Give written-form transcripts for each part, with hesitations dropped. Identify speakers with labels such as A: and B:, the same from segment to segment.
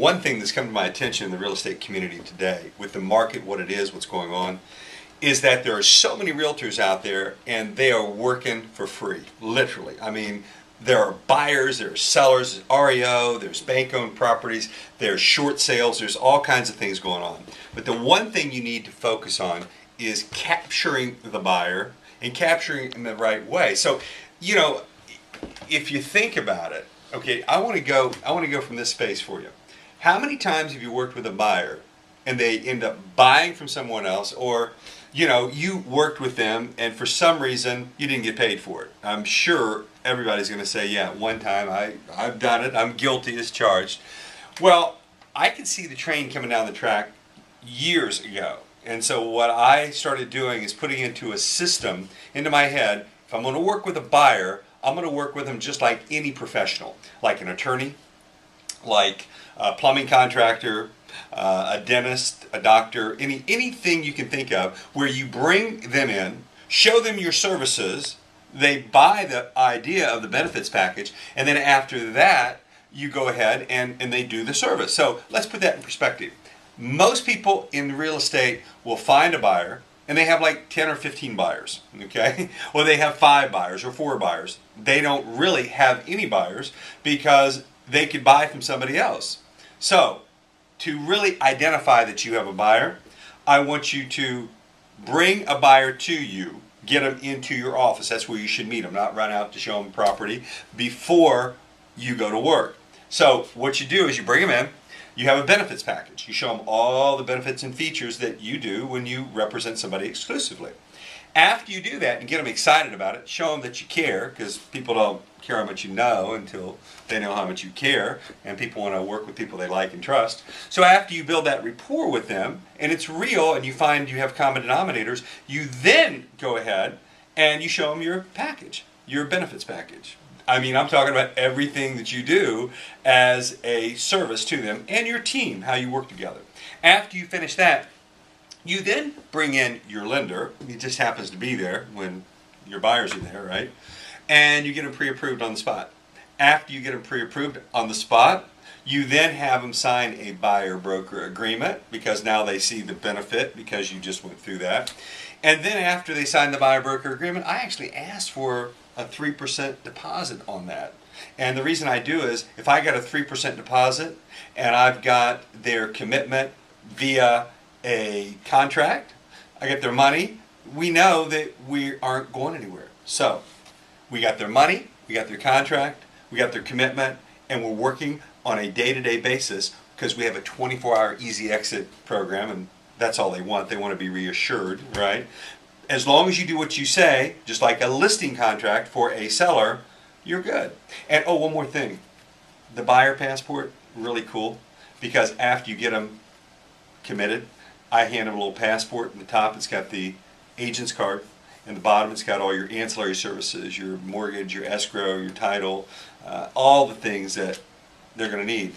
A: one thing that's come to my attention in the real estate community today, with the market, what it is, what's going on, is that there are so many realtors out there and they are working for free, literally. I mean, there are buyers, there are sellers, there's REO, there's bank-owned properties, there's short sales, there's all kinds of things going on. But the one thing you need to focus on is capturing the buyer and capturing it in the right way. So, you know, if you think about it, okay, I want to go from this space for you. How many times have you worked with a buyer and they end up buying from someone else, or you know, you worked with them and for some reason you didn't get paid for it? I'm sure everybody's going to say, yeah, one time I've done it, I'm guilty as charged. Well, I could see the train coming down the track years ago. And so what I started doing is putting into a system into my head, if I'm going to work with a buyer, I'm going to work with them just like any professional, like an attorney, like a plumbing contractor, a dentist, a doctor, anything you can think of, where you bring them in, show them your services, they buy the idea of the benefits package, and then after that, you go ahead and they do the service. So let's put that in perspective. Most people in real estate will find a buyer, and they have like 10 or 15 buyers, okay? Or they have 5 buyers or 4 buyers. They don't really have any buyers because they could buy from somebody else. So, to really identify that you have a buyer, I want you to bring a buyer to you, get them into your office. That's where you should meet them, not run out to show them property before you go to work. So what you do is you bring them in, you have a benefits package. You show them all the benefits and features that you do when you represent somebody exclusively. After you do that and get them excited about it, show them that you care, because people don't care how much you know until they know how much you care, and people want to work with people they like and trust. So after you build that rapport with them, and it's real, and you find you have common denominators, you then go ahead and you show them your package, your benefits package. I mean, I'm talking about everything that you do as a service to them and your team, how you work together. After you finish that, you then bring in your lender. He just happens to be there when your buyers are there, right? And you get them pre-approved on the spot. After you get them pre-approved on the spot, you then have them sign a buyer-broker agreement, because now they see the benefit because you just went through that. And then after they sign the buyer-broker agreement, I actually ask for a 3% deposit on that. And the reason I do is, if I got a 3% deposit and I've got their commitment via a contract, I get their money, we know that we aren't going anywhere. So we got their money, we got their contract, we got their commitment, and we're working on a day-to-day basis, because we have a 24-hour easy exit program, and that's all they want. They want to be reassured, right? As long as you do what you say, just like a listing contract for a seller, you're good. And oh, one more thing. The buyer passport, really cool, because after you get them committed, I hand them a little passport. In the top, it's got the agent's card. In the bottom, it's got all your ancillary services, your mortgage, your escrow, your title, all the things that they're going to need.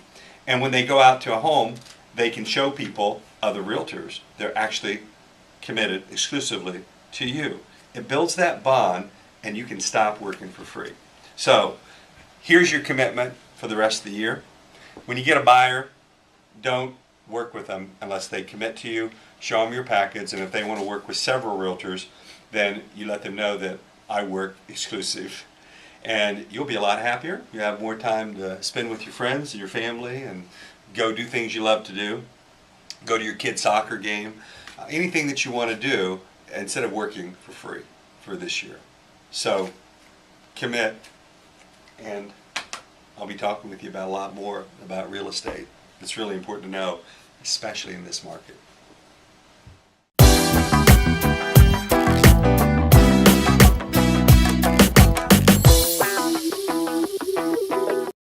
A: And when they go out to a home, they can show people, other realtors, they're actually committed exclusively to you. It builds that bond, and you can stop working for free. So here's your commitment for the rest of the year. When you get a buyer, don't work with them unless they commit to you. Show them your package, and if they want to work with several realtors, then you let them know that I work exclusive. And you'll be a lot happier. You have more time to spend with your friends and your family, and go do things you love to do. Go to your kid's soccer game. Anything that you want to do, instead of working for free for this year. So commit, and I'll be talking with you about a lot more about real estate. It's really important to know, especially in this market.